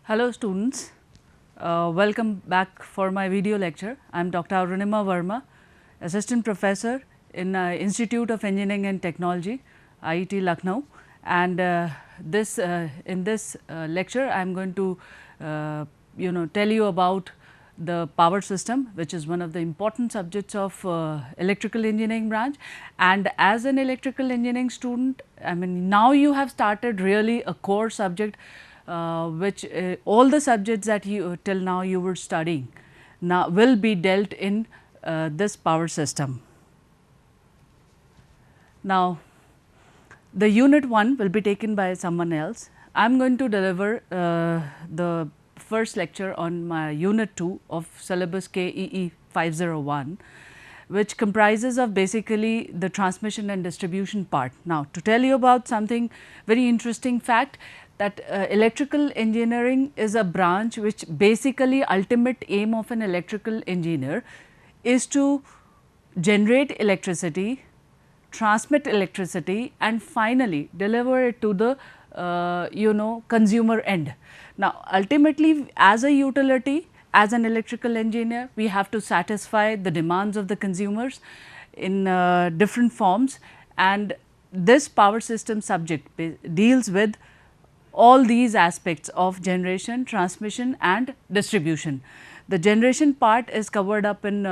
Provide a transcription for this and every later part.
Hello students, welcome back for my video lecture. I am Dr. Arunima Verma, Assistant Professor in Institute of Engineering and Technology, IIT Lucknow, and in this lecture I am going to tell you about the power system, which is one of the important subjects of electrical engineering branch. And as an electrical engineering student, I mean, now you have started really a core subject, which all the subjects that you till now you were studying now will be dealt in this power system. Now, the unit 1 will be taken by someone else. I am going to deliver the first lecture on my unit 2 of syllabus KEE 501, which comprises of basically the transmission and distribution part. Now, to tell you about something very interesting fact, that electrical engineering is a branch which basically ultimate aim of an electrical engineer is to generate electricity, transmit electricity, and finally deliver it to the consumer end. Now, ultimately as a utility, as an electrical engineer, we have to satisfy the demands of the consumers in different forms, and this power system subject deals with all these aspects of generation, transmission and distribution. The generation part is covered up in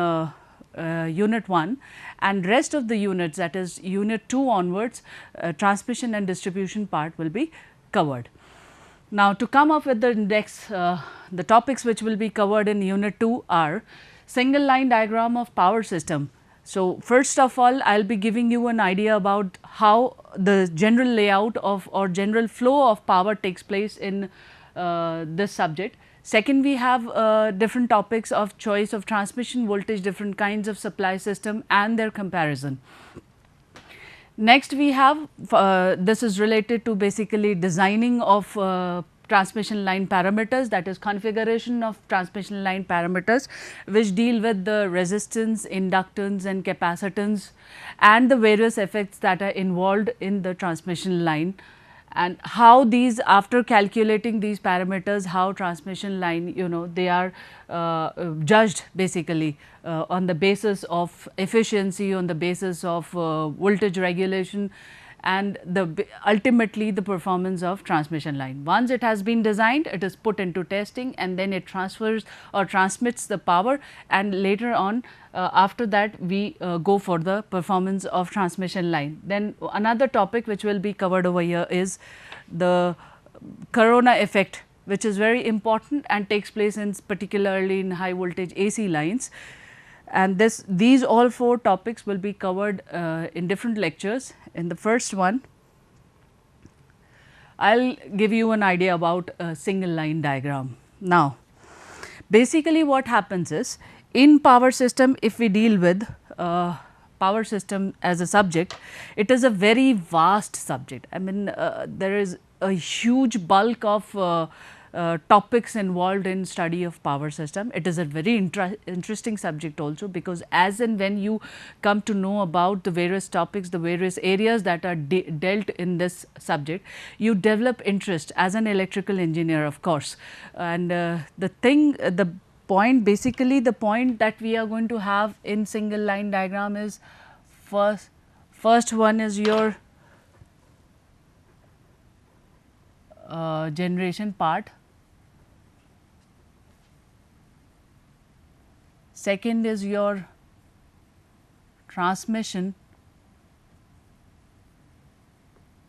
unit 1, and rest of the units, that is unit 2 onwards, transmission and distribution part will be covered. Now, to come up with the index, the topics which will be covered in unit 2 are single line diagram of power system. So, first of all, I will be giving you an idea about how the general layout of or general flow of power takes place in this subject. Second, we have different topics of choice of transmission voltage, different kinds of supply system and their comparison. Next, we have this is related to basically designing of transmission line parameters, that is configuration of transmission line parameters, which deal with the resistance, inductance and capacitance and the various effects that are involved in the transmission line, and how these, after calculating these parameters, how transmission line they are judged basically on the basis of efficiency, on the basis of voltage regulation and ultimately the performance of transmission line. Once it has been designed, it is put into testing and then it transfers or transmits the power, and later on after that we go for the performance of transmission line. Then another topic which will be covered over here is the corona effect, which is very important and takes place in particularly in high voltage AC lines. And these all 4 topics will be covered in different lectures. In the first one, I will give you an idea about a single line diagram. Now, basically what happens is, in power system, if we deal with power system as a subject, it is a very vast subject. I mean, there is a huge bulk of topics involved in study of power system. It is a very interesting subject also, because as and when you come to know about the various topics, the various areas that are dealt in this subject, you develop interest as an electrical engineer, of course. And the point that we are going to have in single line diagram is, first one is your generation part. Second is your transmission,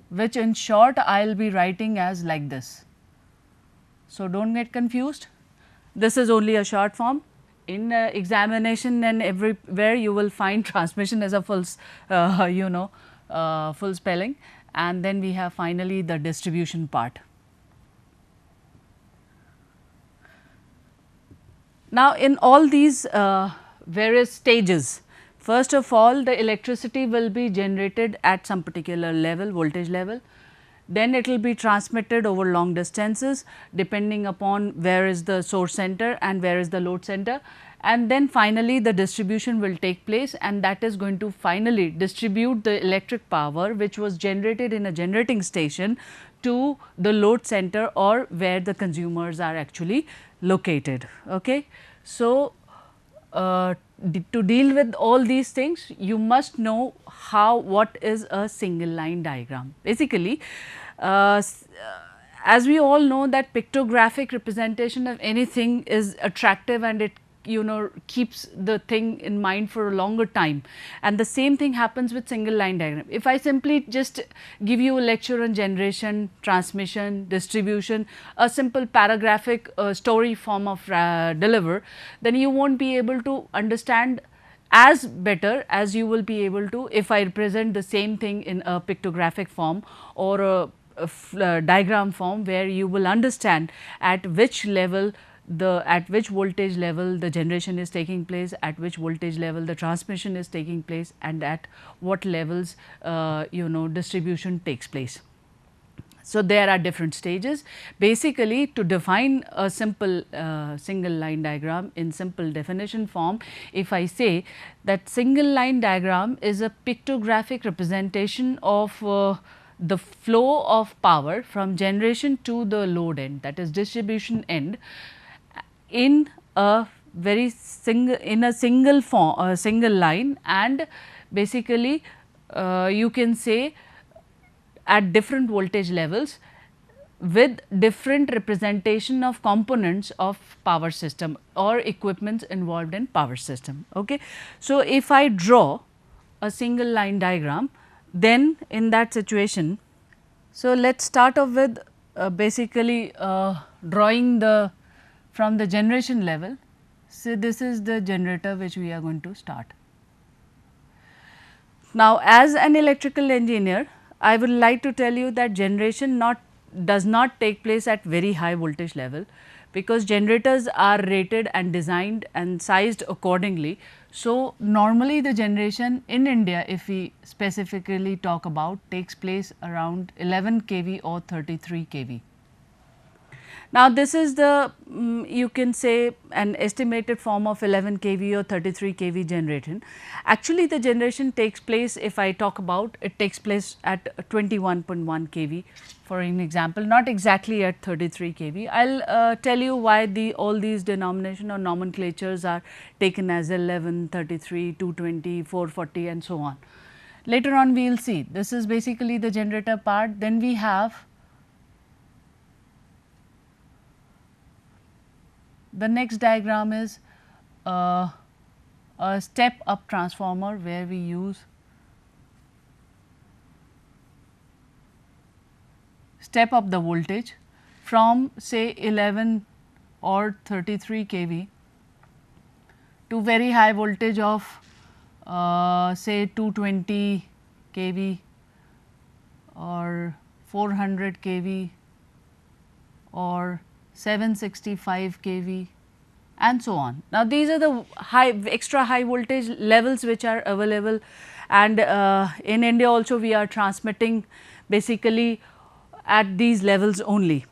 which in short I will be writing as like this. So, do not get confused, this is only a short form. In examination and everywhere you will find transmission as a full full spelling, and then we have finally the distribution part. Now, in all these various stages, first of all the electricity will be generated at some particular level, voltage level, then it will be transmitted over long distances depending upon where is the source center and where is the load center, and then finally the distribution will take place, and that is going to finally distribute the electric power which was generated in a generating station to the load center or where the consumers are actually located. Okay. So, to deal with all these things, you must know what is a single line diagram. Basically, as we all know that pictographic representation of anything is attractive and it keeps the thing in mind for a longer time, and the same thing happens with single line diagram. If I simply just give you a lecture on generation, transmission, distribution, a simple paragraphic story form of deliver, then you won't be able to understand as better as you will be able to if I represent the same thing in a pictographic form or a diagram form, where you will understand at which level at which voltage level the generation is taking place, at which voltage level the transmission is taking place, and at what levels distribution takes place. So, there are different stages. Basically, to define a simple single line diagram in simple definition form, if I say that single line diagram is a pictographic representation of the flow of power from generation to the load end, that is distribution end, in a single form, single line, and basically you can say at different voltage levels with different representation of components of power system or equipments involved in power system. Okay. So, if I draw a single line diagram, then in that situation, so let us start off with basically drawing the from the generation level. So, this is the generator which we are going to start. Now, as an electrical engineer, I would like to tell you that generation does not take place at very high voltage level, because generators are rated and designed and sized accordingly. So, normally the generation in India, if we specifically talk about, takes place around 11 kV or 33 kV. Now, this is the you can say an estimated form of 11 kV or 33 kV generation. Actually, the generation takes place, if I talk about, it takes place at 21.1 kV for an example, not exactly at 33 kV. I will tell you why all these denomination or nomenclatures are taken as 11, 33, 220, 440 and so on. Later on we will see. This is basically the generator part. Then we have the next diagram is a step up transformer, where we use step up the voltage from say 11 or 33 kV to very high voltage of say 220 kV or 400 kV or 765 kV and so on. Now, these are the extra high voltage levels which are available, and in India also we are transmitting basically at these levels only.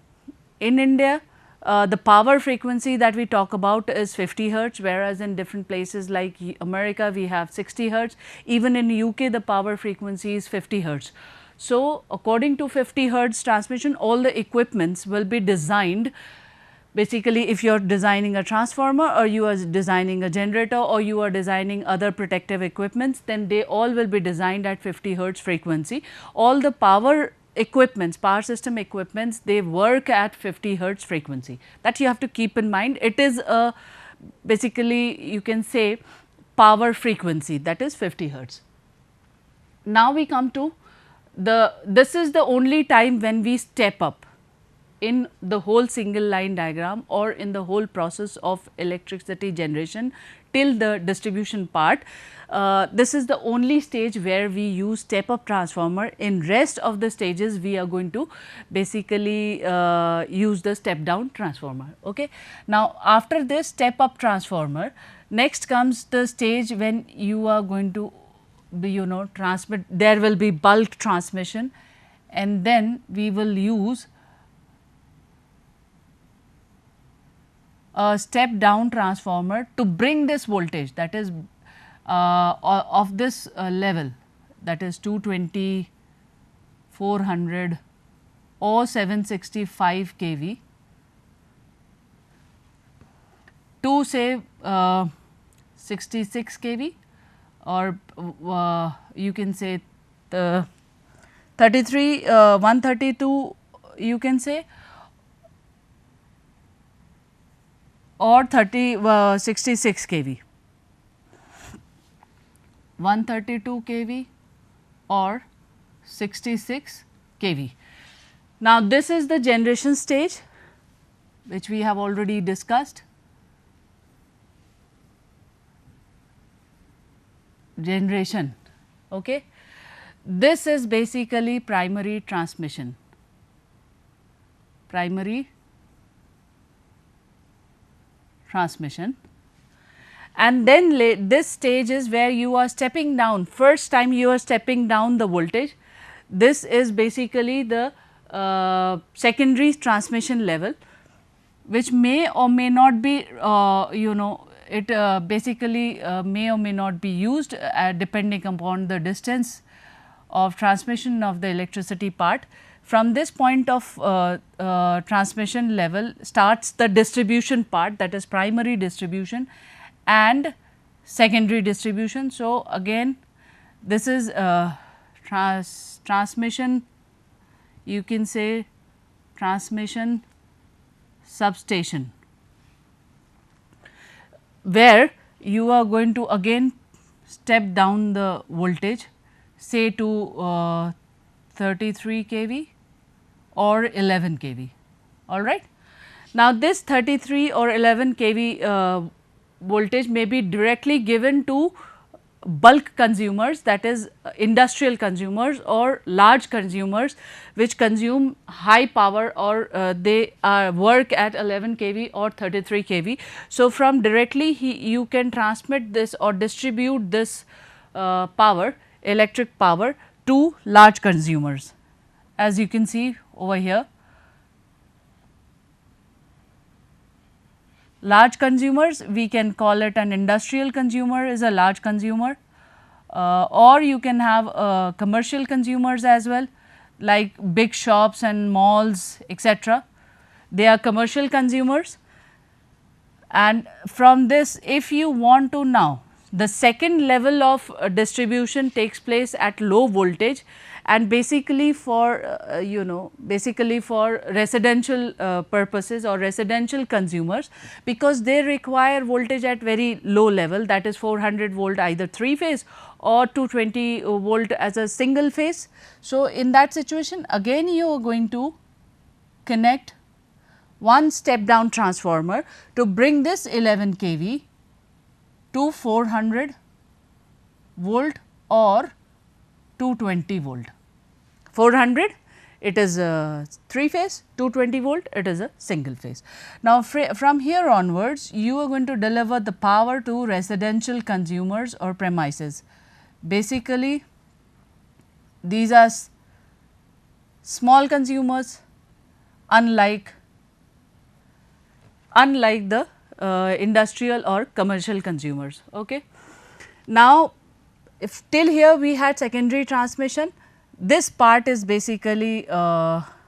In India, the power frequency that we talk about is 50 hertz, whereas in different places like America we have 60 hertz, even in UK the power frequency is 50 hertz. So, according to 50 hertz transmission, all the equipments will be designed. Basically, if you are designing a transformer or you are designing a generator or you are designing other protective equipments, then they all will be designed at 50 hertz frequency. All the power equipments, power system equipments, they work at 50 hertz frequency. That you have to keep in mind. It is a basically you can say power frequency, that is 50 hertz. Now, we come to this is the only time when we step up in the whole single line diagram or in the whole process of electricity generation till the distribution part. This is the only stage where we use step up transformer. In rest of the stages we are going to basically use the step down transformer. Okay. Now, after this step up transformer, next comes the stage when you are going to transmit, there will be bulk transmission, and then we will use a step down transformer to bring this voltage, that is of this level, that is 220, 400 or 765 kV to say 66 kV, or you can say the 33 132 you can say, or 66 kV, 132 kV or 66 kV. Now, this is the generation stage which we have already discussed. Generation. Okay. This is basically primary transmission. Primary transmission, and then this stage is where you are stepping down, first time you are stepping down the voltage. This is basically the secondary transmission level, which may or may not be you know, it basically may or may not be used depending upon the distance of transmission of the electricity part. From this point of transmission level starts the distribution part, that is primary distribution and secondary distribution. So, again this is transmission, you can say transmission substation, where you are going to again step down the voltage, say to 33 kV or 11 kV, all right. Now, this 33 or 11 kV voltage may be directly given to bulk consumers, that is industrial consumers or large consumers which consume high power, or they work at 11 kV or 33 kV. So, from directly you can transmit this or distribute this power, electric power, to large consumers, as you can see over here. Large consumers, we can call it an industrial consumer is a large consumer, or you can have commercial consumers as well, like big shops and malls, etc. They are commercial consumers, and from this, if you want to now, the second level of distribution takes place at low voltage, and basically for you know, basically for residential purposes or residential consumers, because they require voltage at very low level, that is 400 volt either 3 phase or 220 volt as a single phase. So, in that situation again you are going to connect one step down transformer to bring this 11 kV to 400 volt or 220 volt. 400 it is a 3 phase, 220 volt it is a single phase. Now, from here onwards you are going to deliver the power to residential consumers or premises. Basically these are small consumers, unlike the industrial or commercial consumers. Okay. Now, if till here we had secondary transmission, this part is basically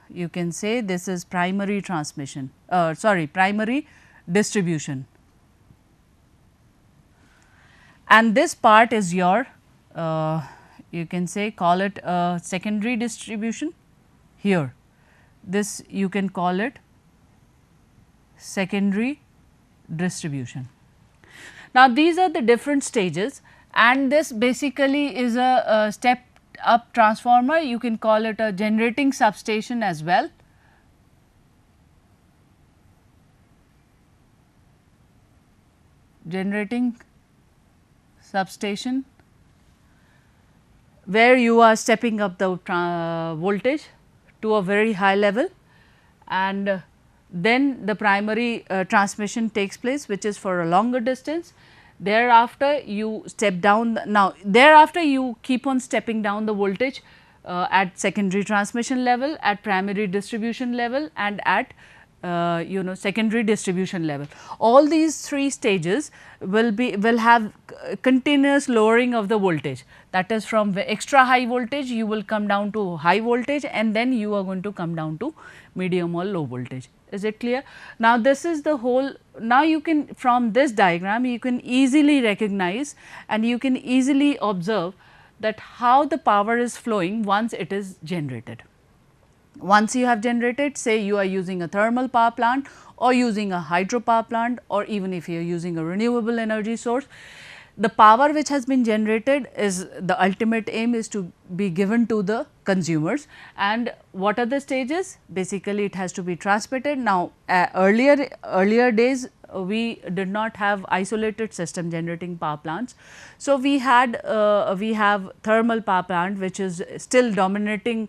you can say this is primary transmission, primary distribution, and this part is your you can say call it secondary distribution here. This you can call it secondary distribution. Now, these are the different stages, and this basically is a step up transformer, you can call it a generating substation as well. Generating substation, where you are stepping up the voltage to a very high level, and then the primary transmission takes place, which is for a longer distance. Thereafter you step down now thereafter you keep on stepping down the voltage at secondary transmission level, at primary distribution level, and at secondary distribution level. All these 3 stages will have continuous lowering of the voltage, that is from extra high voltage you will come down to high voltage and then you are going to come down to medium or low voltage. Is it clear? Now, this is the whole. Now, you can from this diagram you can easily recognize and you can easily observe that how the power is flowing once it is generated. Once you have generated, say you are using a thermal power plant or using a hydropower plant or even if you are using a renewable energy source, the power which has been generated is the ultimate aim is to be given to the consumers. And what are the stages? Basically, it has to be transmitted. Now, earlier days we did not have isolated system generating power plants. So, we have thermal power plant which is still dominating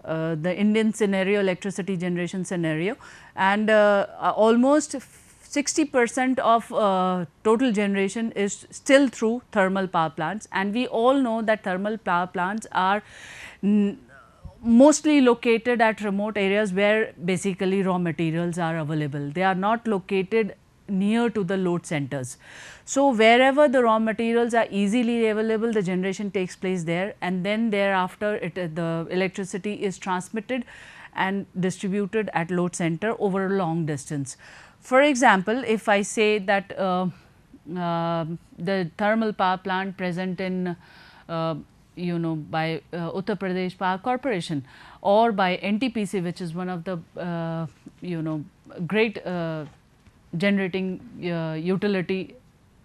the Indian scenario, electricity generation scenario, and almost 60% of total generation is still through thermal power plants, and we all know that thermal power plants are mostly located at remote areas where basically raw materials are available. They are not located near to the load centers. So, wherever the raw materials are easily available, the generation takes place there, and then thereafter the electricity is transmitted and distributed at load center over a long distance. For example, if I say that the thermal power plant present in by Uttar Pradesh Power Corporation or by NTPC, which is one of the great generating utility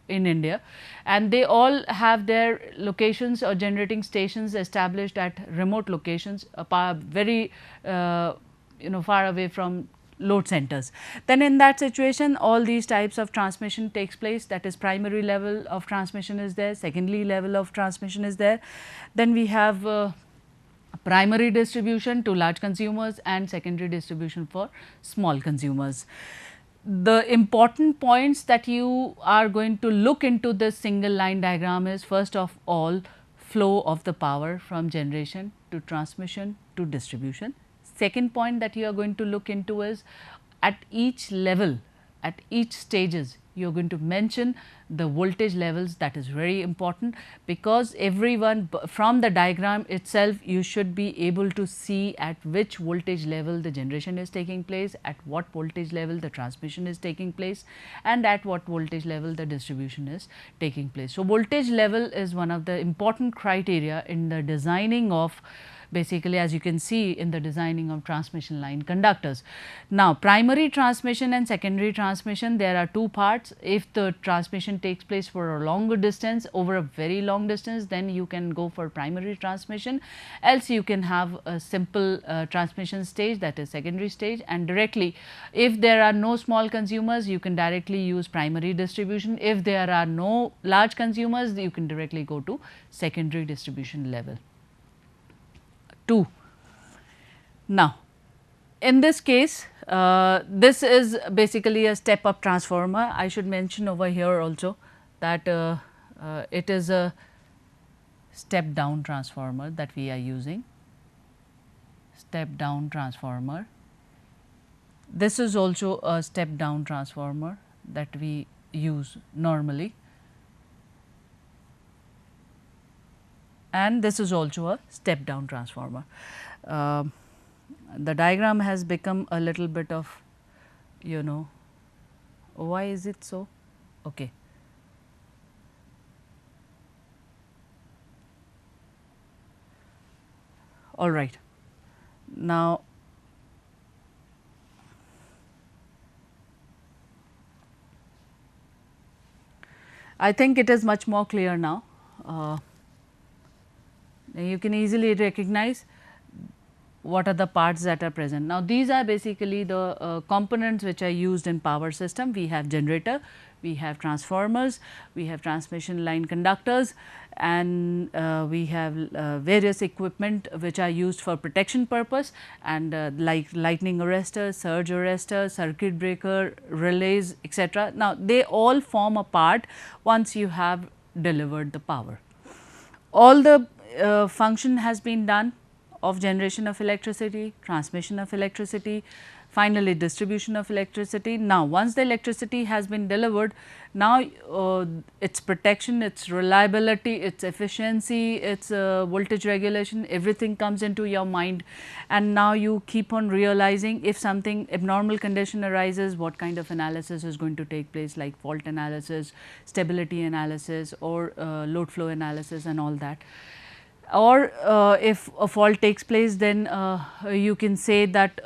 in India, and they all have their locations or generating stations established at remote locations very far away from load centers. Then in that situation all these types of transmission takes place, that is primary level of transmission is there, secondary level of transmission is there. Then we have primary distribution to large consumers and secondary distribution for small consumers. The important points that you are going to look into this single line diagram is first of all flow of the power from generation to transmission to distribution. Second point that you are going to look into is at each level, at each stages you are going to mention the voltage levels. That is very important, because everyone from the diagram itself you should be able to see at which voltage level the generation is taking place, at what voltage level the transmission is taking place, and at what voltage level the distribution is taking place. So, voltage level is one of the important criteria in the designing of, basically as you can see in the designing of transmission line conductors. Now, primary transmission and secondary transmission, there are two parts. If the transmission takes place for a longer distance, over a very long distance, then you can go for primary transmission, else you can have a simple transmission stage, that is secondary stage, and directly if there are no small consumers you can directly use primary distribution. If there are no large consumers you can directly go to secondary distribution level. 2. Now, in this case this is basically a step up transformer. I should mention over here also that it is a step down transformer that we are using, step down transformer. This is also a step down transformer that we use normally, and this is also a step down transformer. The diagram has become a little bit of, why is it so? Okay. All right. Now, I think it is much more clear now. You can easily recognize what are the parts that are present. Now, these are basically the components which are used in power system. We have generator, we have transformers, we have transmission line conductors, and we have various equipment which are used for protection purpose, and like lightning arrestor, surge arrestor, circuit breaker, relays, etc. Now, they all form a part once you have delivered the power. All the function has been done of generation of electricity, transmission of electricity, finally distribution of electricity. Now, once the electricity has been delivered, now its protection, its reliability, its efficiency, its voltage regulation, everything comes into your mind, and now you keep on realizing if something abnormal condition arises, what kind of analysis is going to take place, like fault analysis, stability analysis, or load flow analysis and all that. Or if a fault takes place, then you can say that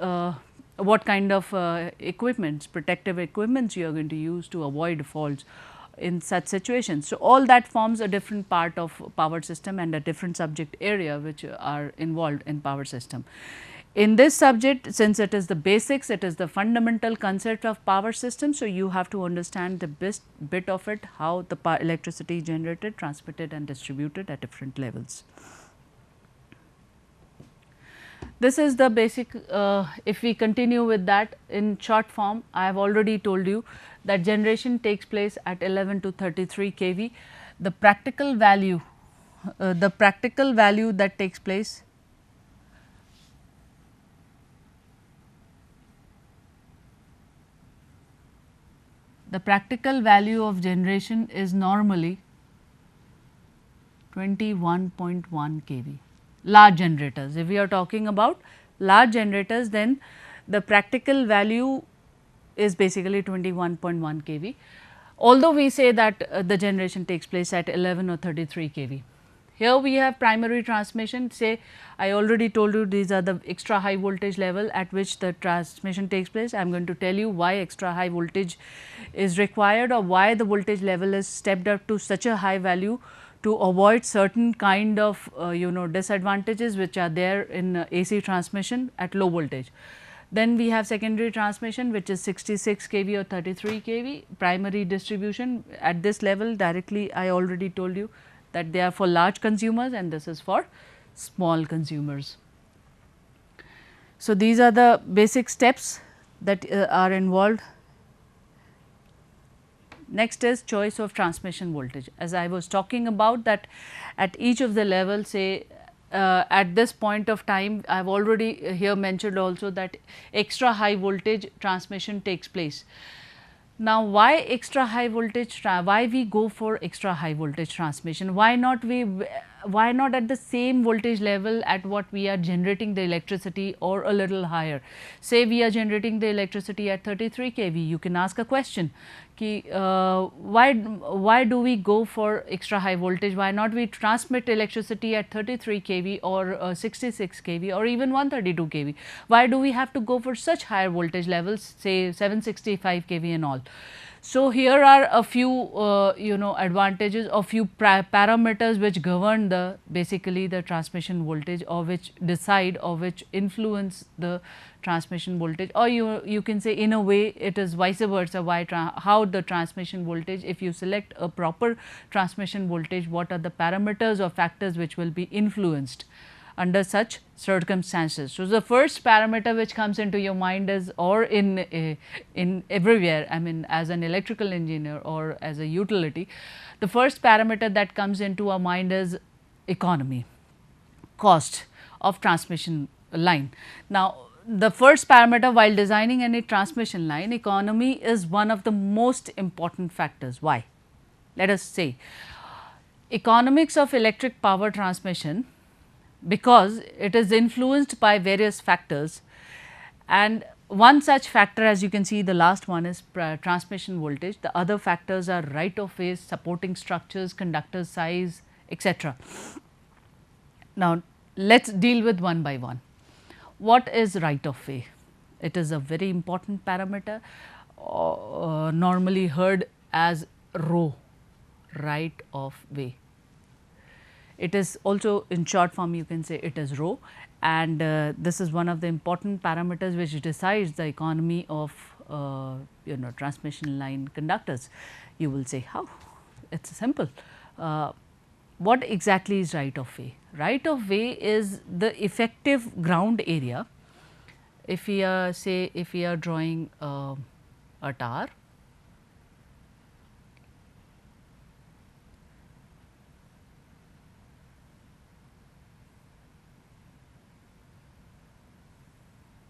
what kind of equipments, protective equipments you are going to use to avoid faults in such situations. So, all that forms a different part of power system and a different subject area which are involved in power system. In this subject, since it is the basics, it is the fundamental concept of power system. So, you have to understand the best bit of it, how the electricity generated, transmitted and distributed at different levels. This is the basic, if we continue with that in short form, I have already told you that generation takes place at 11 to 33 kV. The practical value that takes place, the practical value of generation is normally 21.1 kV. Large generators, if we are talking about large generators, then the practical value is basically 21.1 kV, although we say that the generation takes place at 11 or 33 kV. Here we have primary transmission, say I already told you these are the extra high voltage level at which the transmission takes place. I am going to tell you why extra high voltage is required, or why the voltage level is stepped up to such a high value to avoid certain kind of disadvantages which are there in AC transmission at low voltage. Then we have secondary transmission, which is 66 kV or 33 kV. Primary distribution at this level, directly I already told you that they are for large consumers and this is for small consumers. So, these are the basic steps that are involved. Next is choice of transmission voltage. As I was talking about that at each of the levels, say at this point of time, I have already here mentioned also that extra high voltage transmission takes place. Now, why extra high voltage, why we go for extra high voltage transmission? Why not at the same voltage level at what we are generating the electricity, or a little higher? Say we are generating the electricity at 33 kV, you can ask a question ki, why do we go for extra high voltage? Why not we transmit electricity at 33 kV or 66 kV or even 132 kV? Why do we have to go for such higher voltage levels, say 765 kV and all? So, here are a few advantages, a few parameters which govern the basically the transmission voltage, or which decide or which influence the transmission voltage, or you can say in a way it is vice versa, how the transmission voltage, if you select a proper transmission voltage, what are the parameters or factors which will be influenced under such circumstances. So, the first parameter which comes into your mind is, or in everywhere, I mean as an electrical engineer or as a utility, the first parameter that comes into our mind is economy, cost of transmission line. Now, the first parameter while designing any transmission line, economy is one of the most important factors. Why? Let us say economics of electric power transmission, because it is influenced by various factors, and one such factor, as you can see, the last one is transmission voltage. The other factors are right of ways, supporting structures, conductor size, etc. Now, let us deal with one by one. What is right of way? It is a very important parameter, normally heard as rho, right of way. It is also in short form, you can say it is rho, and this is one of the important parameters which decides the economy of transmission line conductors. You will say how? It is simple. What exactly is right of way? Right of way is the effective ground area. If we are say if we are drawing a tower,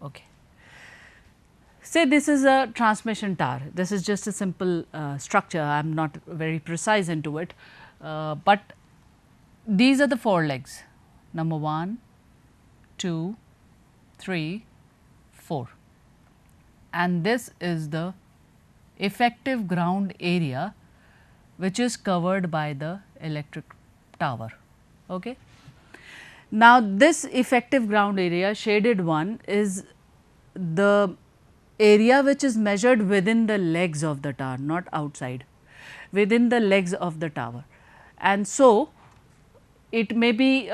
okay. Say this is a transmission tower, this is just a simple structure, I am not very precise into it, but these are the 4 legs, number 1, 2, 3, 4, and this is the effective ground area which is covered by the electric tower. Okay. Now, this effective ground area, shaded one, is the area which is measured within the legs of the tower, not outside, within the legs of the tower. And so, it may be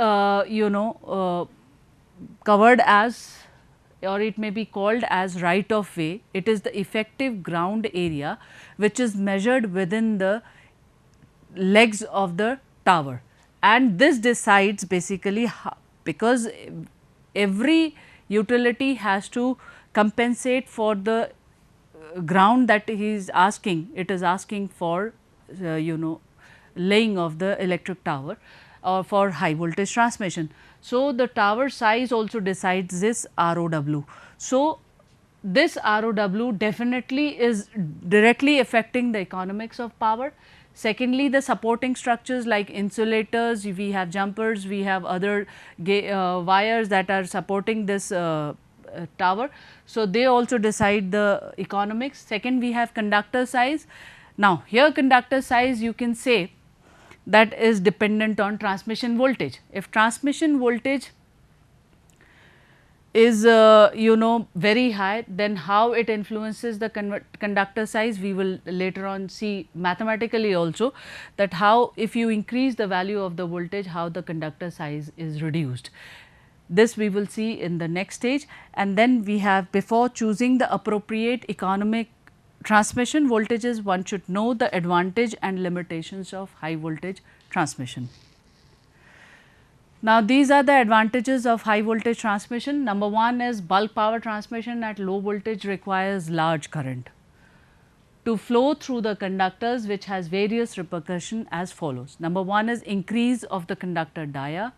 covered as, or it may be called as right of way. It is the effective ground area which is measured within the legs of the tower, and this decides basically how, because every utility has to compensate for the ground that he is asking, it is asking for laying of the electric tower or for high voltage transmission. So, the tower size also decides this ROW. So, this ROW definitely is directly affecting the economics of power. Secondly, the supporting structures like insulators, we have jumpers, we have other wires that are supporting this tower. So, they also decide the economics. Second, we have conductor size. Now, here conductor size you can say that is dependent on transmission voltage. If transmission voltage is very high, then how it influences the conductor size, we will later on see mathematically also, that how if you increase the value of the voltage, how the conductor size is reduced. This we will see in the next stage, and then we have, before choosing the appropriate economic transmission voltages, one should know the advantage and limitations of high voltage transmission. Now, these are the advantages of high voltage transmission. Number 1 is bulk power transmission at low voltage requires large current to flow through the conductors, which has various repercussions as follows. Number 1 is increase of the conductor dia,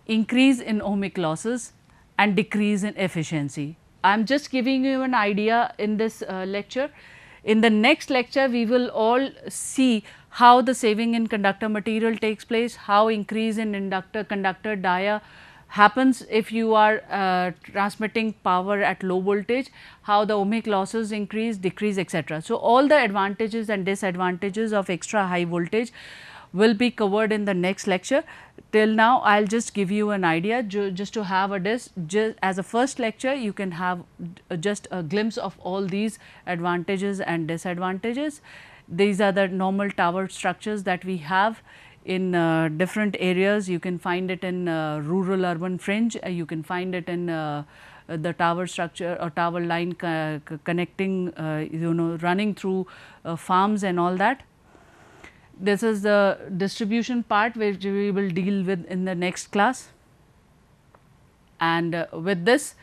increase in ohmic losses and decrease in efficiency. I am just giving you an idea in this lecture. In the next lecture, we will all see how the saving in conductor material takes place, how increase in conductor dia happens if you are transmitting power at low voltage, how the ohmic losses increase, decrease, etc. So, all the advantages and disadvantages of extra high voltage will be covered in the next lecture. Till now, I will just give you an idea, just to have as a first lecture, you can have just a glimpse of all these advantages and disadvantages. These are the normal tower structures that we have in different areas. You can find it in rural urban fringe, you can find it in the tower structure or tower line connecting, running through farms and all that. This is the distribution part which we will deal with in the next class, and with this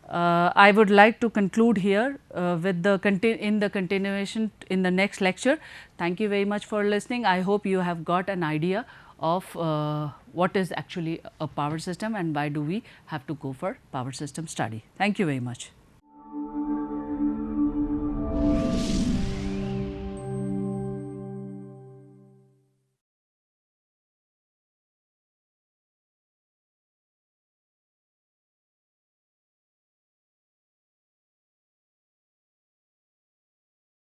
I would like to conclude here with the continuation in the next lecture. Thank you very much for listening. I hope you have got an idea of what is actually a power system and why do we have to go for power system study. Thank you very much.